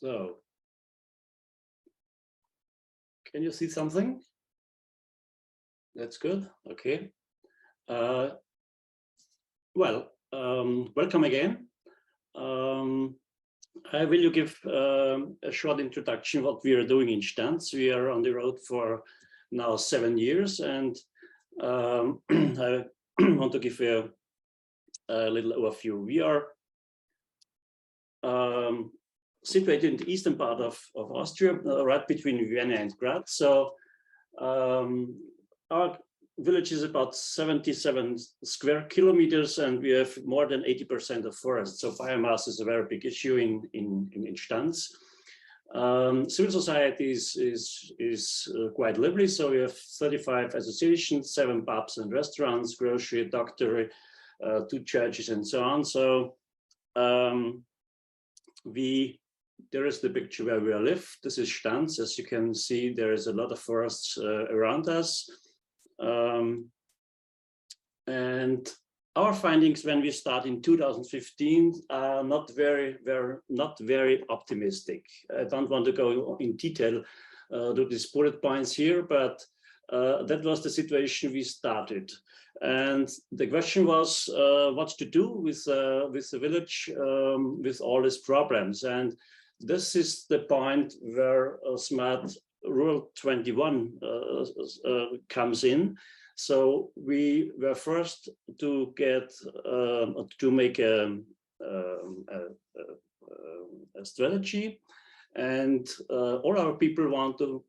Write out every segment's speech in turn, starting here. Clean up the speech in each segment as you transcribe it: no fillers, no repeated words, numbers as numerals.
So, can you see something? That's good. Okay. Welcome again. I will give a short introduction what we are doing in Stanz. We are on the road for now 7 years, and I want to give a little overview. We are situated in the eastern part of Austria, right between Vienna and Graz. So our village is about 77 square kilometers, and we have more than 80% of forest. So biomass is a very big issue in Stanz. Civil society is quite lively. So we have 35 associations, 7 pubs and restaurants, grocery, doctor, 2 churches, and so on. So there is the picture where we live. This is Stanz. As you can see, there is a lot of forests around us. And our findings when we start in 2015 are not very optimistic. I don't want to go in detail to these bullet points here, but that was the situation we started. And the question was what to do with the village with all these problems. And this is the point where Smart Rural 21 comes in. So we were first to make a strategy, and all our people want to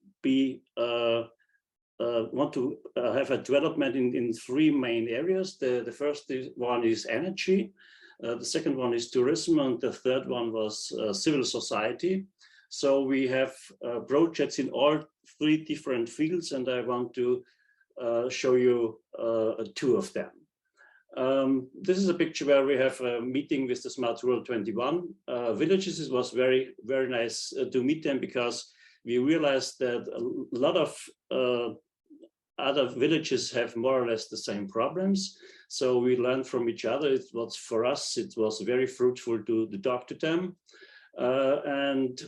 have a development in 3 main areas. The first one is energy, the second one is tourism, and the third one was civil society. So we have projects in all 3 different fields, and I want to show you 2 of them. This is a picture where we have a meeting with the Smart Rural 21 villages. It was very nice to meet them, because we realized that a lot of other villages have more or less the same problems. So we learned from each other. For us, it was very fruitful to talk to them. And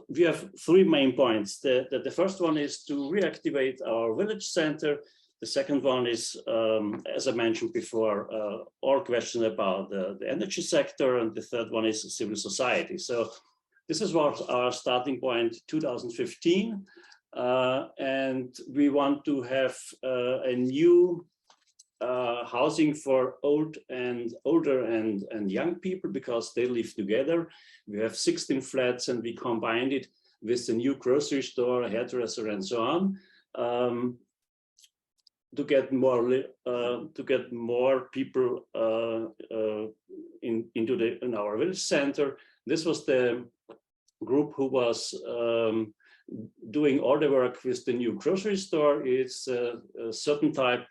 we have 3 main points. The first one is to reactivate our village center. The second one is, as I mentioned before, all questions about the energy sector. And the third one is civil society. So this is what our starting point 2015. And we want to have a new housing for older and young people, because they live together. We have 16 flats, and we combined it with the new grocery store, hairdresser, and so on, to get more people in our village center. This was the group who was doing all the work with the new grocery store. It's a certain type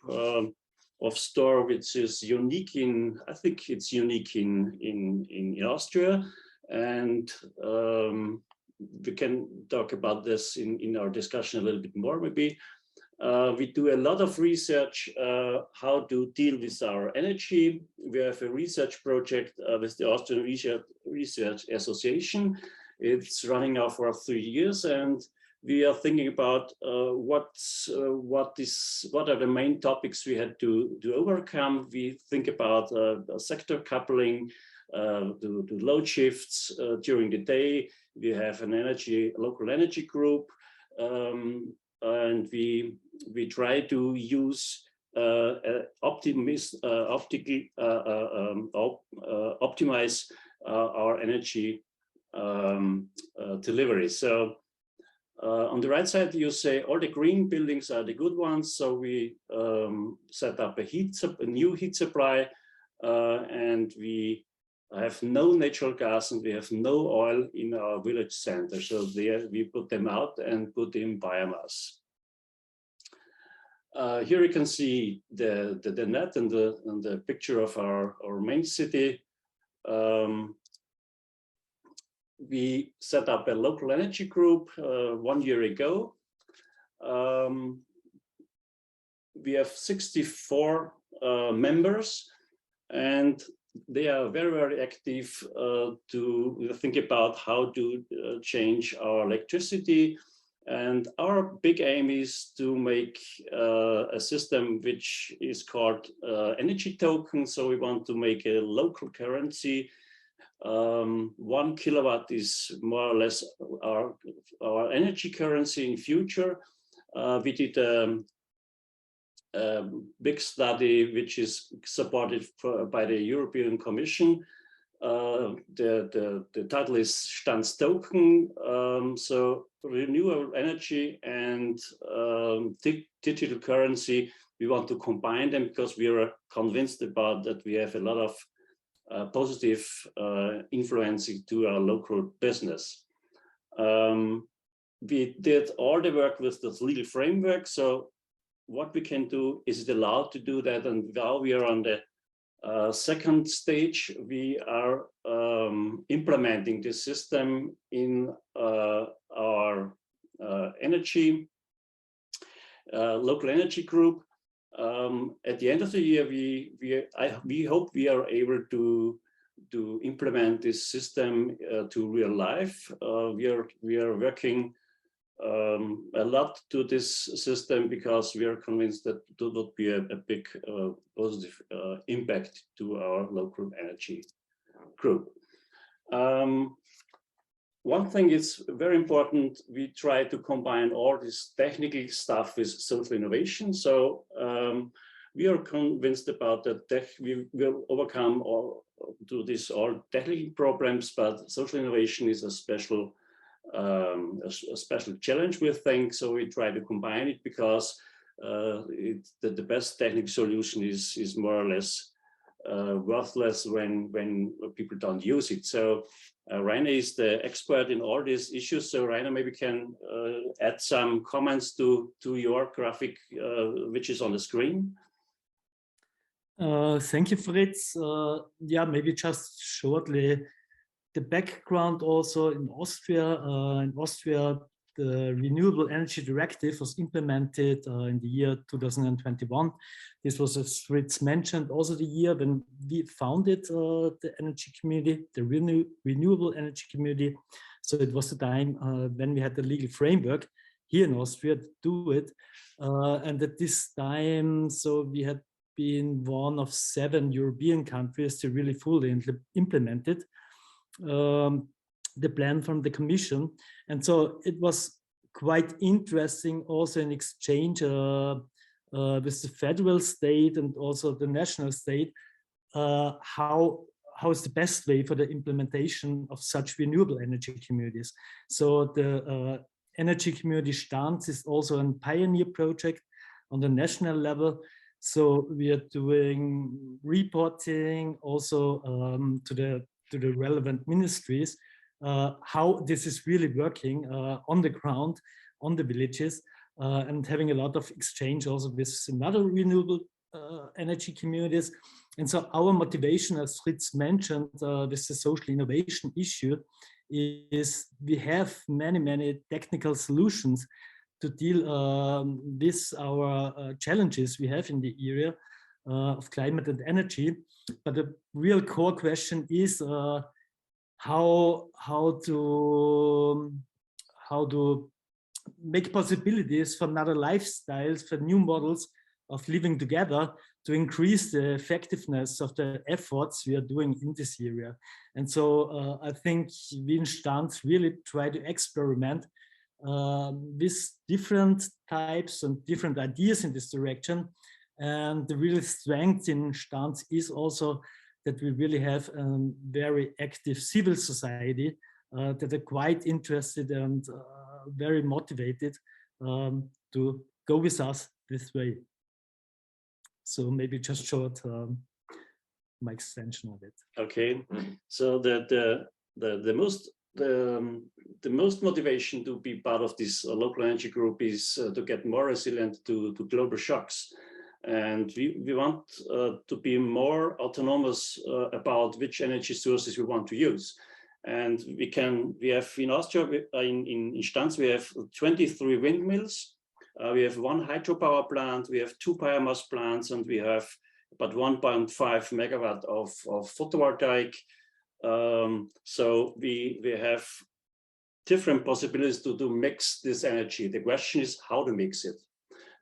of store which is unique I think it's unique in Austria, and we can talk about this in our discussion a little bit more maybe. We do a lot of research how to deal with our energy. We have a research project with the Austrian Research Association. It's running now for 3 years, and we are thinking about what are the main topics we had to overcome. We think about sector coupling, to load shifts during the day. We have an local energy group, and we try to use optimize our energy delivery. So on the right side, you say all the green buildings are the good ones. So we set up a new heat supply, and we have no natural gas, and we have no oil in our village center. So there we put them out and put in biomass. Here you can see the net and the picture of our main city. We set up a local energy group 1 year ago. We have 64 members, and they are very, very active to think about how to change our electricity. And our big aim is to make a system which is called energy token. So we want to make a local currency. 1 kilowatt is more or less our energy currency in future. We did a big study which is supported by the European Commission. The title is Stanz token. So renewable energy and digital currency, we want to combine them because we are convinced about that we have a lot of positive influence to our local business. We did all the work with this legal framework. So what we can do, is it allowed to do that? And now we are on the second stage. We are implementing this system in our energy, local energy group. At the end of the year, we hope we are able to implement this system to real life. We are working a lot to this system because we are convinced that it would be a big positive impact to our local energy group. One thing is very important, we try to combine all this technical stuff with social innovation. So we are convinced about that we will overcome all technical problems, but social innovation is a special challenge, we think. So we try to combine it because the best technical solution is more or less worthless when people don't use it. So Rainer is the expert in all these issues. So Rainer maybe can add some comments to your graphic, which is on the screen. Thank you, Fritz. Yeah, maybe just shortly, the background also in Austria. In Austria, the Renewable Energy Directive was implemented in the year 2021. This was, as Fritz mentioned, also the year when we founded the energy community, the Renewable Energy Community. So it was the time when we had the legal framework here in Austria to do it. And at this time, so we had been one of 7 European countries to really fully implement it. The plan from the Commission. And so it was quite interesting also in exchange with the federal state and also the national state, how is the best way for the implementation of such renewable energy communities. So the energy community Stanz is also a pioneer project on the national level. So we are doing reporting also to the relevant ministries, how this is really working on the ground, on the villages, and having a lot of exchange also with another renewable energy communities. And so our motivation, as Fritz mentioned, with the social innovation issue, is we have many technical solutions to deal with our challenges we have in the area of climate and energy. But the real core question is how to make possibilities for another lifestyles, for new models of living together, to increase the effectiveness of the efforts we are doing in this area. And so I think we in Stanz really try to experiment with different types and different ideas in this direction. And the real strength in Stanz is also that we really have a very active civil society that are quite interested and very motivated to go with us this way. So maybe just short my extension of it. Okay, so the most motivation to be part of this local energy group is to get more resilient to global shocks. And we want to be more autonomous about which energy sources we want to use. And we have in Austria, in Stanz, we have 23 windmills. We have 1 hydropower plant, we have 2 biomass plants, and we have but 1.5 megawatt of photovoltaic. So we have different possibilities to mix this energy. The question is how to mix it.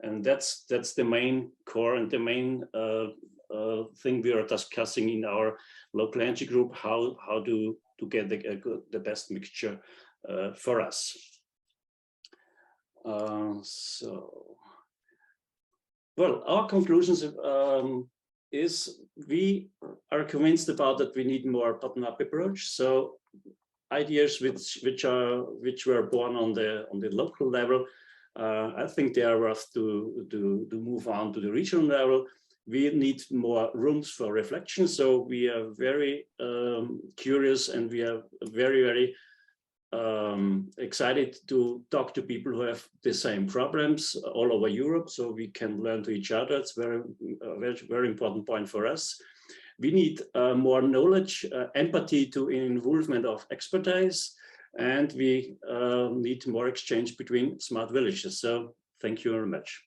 And that's the main core and the main thing we are discussing in our local energy group, how to get the best mixture for us. Well, our conclusions is we are convinced about that we need more bottom-up approach. So ideas which were born on the local level, I think they are worth to move on to the regional level. We need more rooms for reflection. So we are very curious, and we are very excited to talk to people who have the same problems all over Europe, so we can learn to each other. It's very important point for us. We need more knowledge, empathy to involvement of expertise, and we need more exchange between smart villages. So thank you very much.